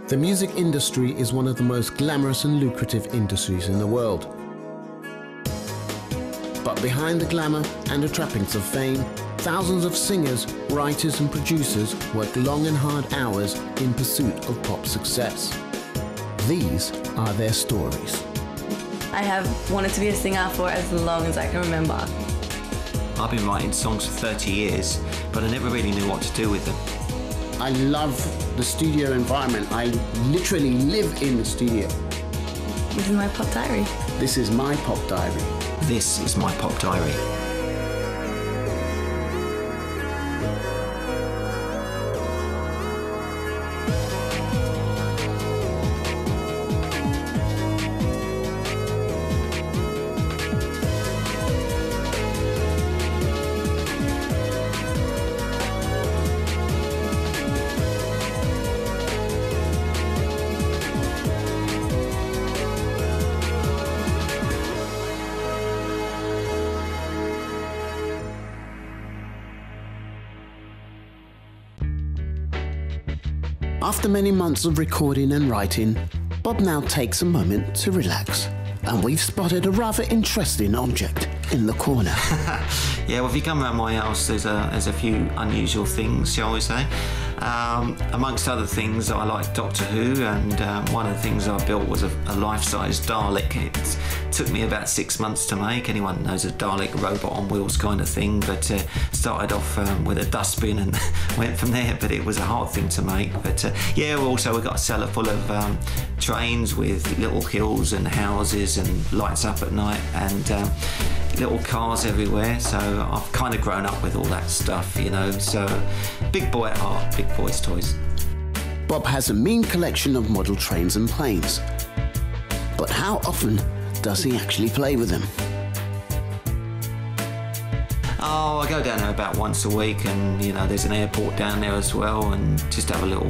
The music industry is one of the most glamorous and lucrative industries in the world. But behind the glamour and the trappings of fame, thousands of singers, writers and producers work long and hard hours in pursuit of pop success. These are their stories. I have wanted to be a singer for as long as I can remember. I've been writing songs for 30 years, but I never really knew what to do with them. I love the studio environment. I literally live in the studio. This is my pop diary. This is my pop diary. This is my pop diary. After many months of recording and writing, Bob now takes a moment to relax, and we've spotted a rather interesting object in the corner. Yeah, well, if you come around my house, there's a few unusual things, shall we say. Amongst other things, I like Doctor Who, and one of the things I built was a life-size Dalek. It took me about 6 months to make. Anyone knows a Dalek robot on wheels kind of thing, but started off with a dustbin and went from there, but it was a hard thing to make. But yeah, also we've got a cellar full of trains with little hills and houses and lights up at night, and little cars everywhere, so I've kind of grown up with all that stuff, you know, so big boy at heart, big boy's toys. Bob has a mean collection of model trains and planes, but how often does he actually play with them? Oh, I go down there about once a week, and you know, there's an airport down there as well, and just have a little,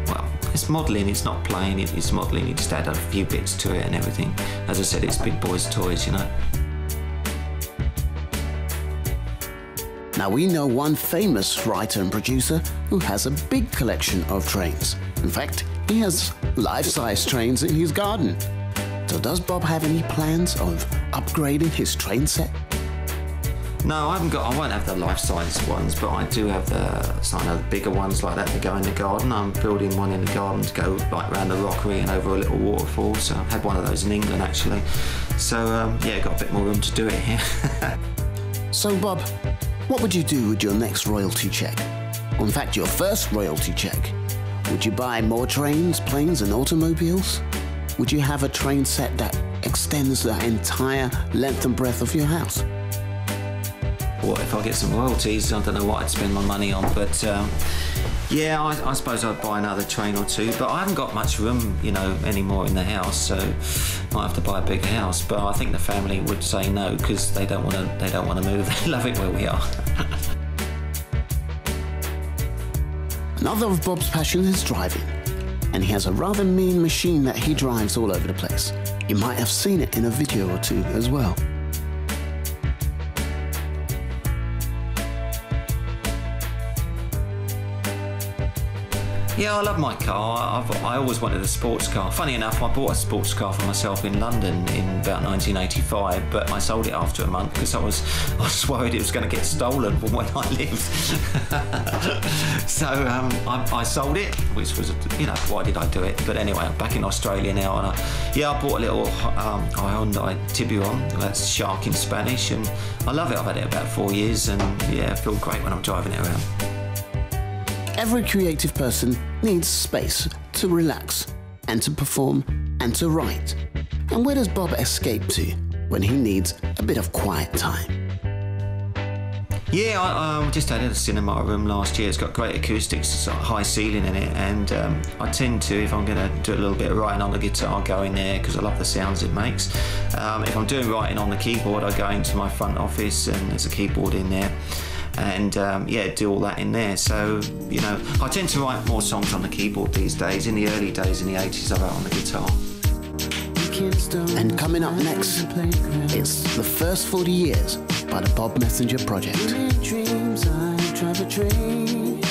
well, it's modelling, it's not playing, it's modelling, you just add a few bits to it and everything. As I said, it's big boy's toys, you know. Now we know one famous writer and producer who has a big collection of trains. In fact, he has life-size trains in his garden. So does Bob have any plans of upgrading his train set? No, I won't have the life-size ones, but I do have the bigger ones like that that go in the garden. I'm building one in the garden to go like around the rockery and over a little waterfall. So I've had one of those in England actually. So yeah, got a bit more room to do it here. So Bob, what would you do with your next royalty check? Or in fact, your first royalty check? Would you buy more trains, planes and automobiles? Would you have a train set that extends the entire length and breadth of your house? What if I get some royalties? I don't know what I'd spend my money on, but yeah, I suppose I'd buy another train or two, but I haven't got much room, you know, anymore in the house, so might have to buy a big house. But I think the family would say no because they don't want to move. They love it where we are. Another of Bob's passion is driving, and he has a rather mean machine that he drives all over the place. You might have seen it in a video or two as well. Yeah, I love my car. I always wanted a sports car. Funny enough, I bought a sports car for myself in London in about 1985, but I sold it after a month because I was worried it was going to get stolen from where I lived. So I sold it, which was, you know, why did I do it? But anyway, I'm back in Australia now, and I bought a little Hyundai Tiburon, that's shark in Spanish, and I love it. I've had it about 4 years, and yeah, I feel great when I'm driving it around. Every creative person needs space to relax and to perform and to write. And where does Bob escape to when he needs a bit of quiet time? Yeah, I just had a cinema room last year. It's got great acoustics, it's got a high ceiling in it, and I tend to, if I'm going to do a little bit of writing on the guitar, go in there because I love the sounds it makes. If I'm doing writing on the keyboard, I go into my front office and there's a keyboard in there. And yeah, do all that in there. So, you know, I tend to write more songs on the keyboard these days. In the early days, in the 80s, I wrote on the guitar. And coming up next, it's the first 40 years by the Bob Messenger Project. Dreams, I drive a train.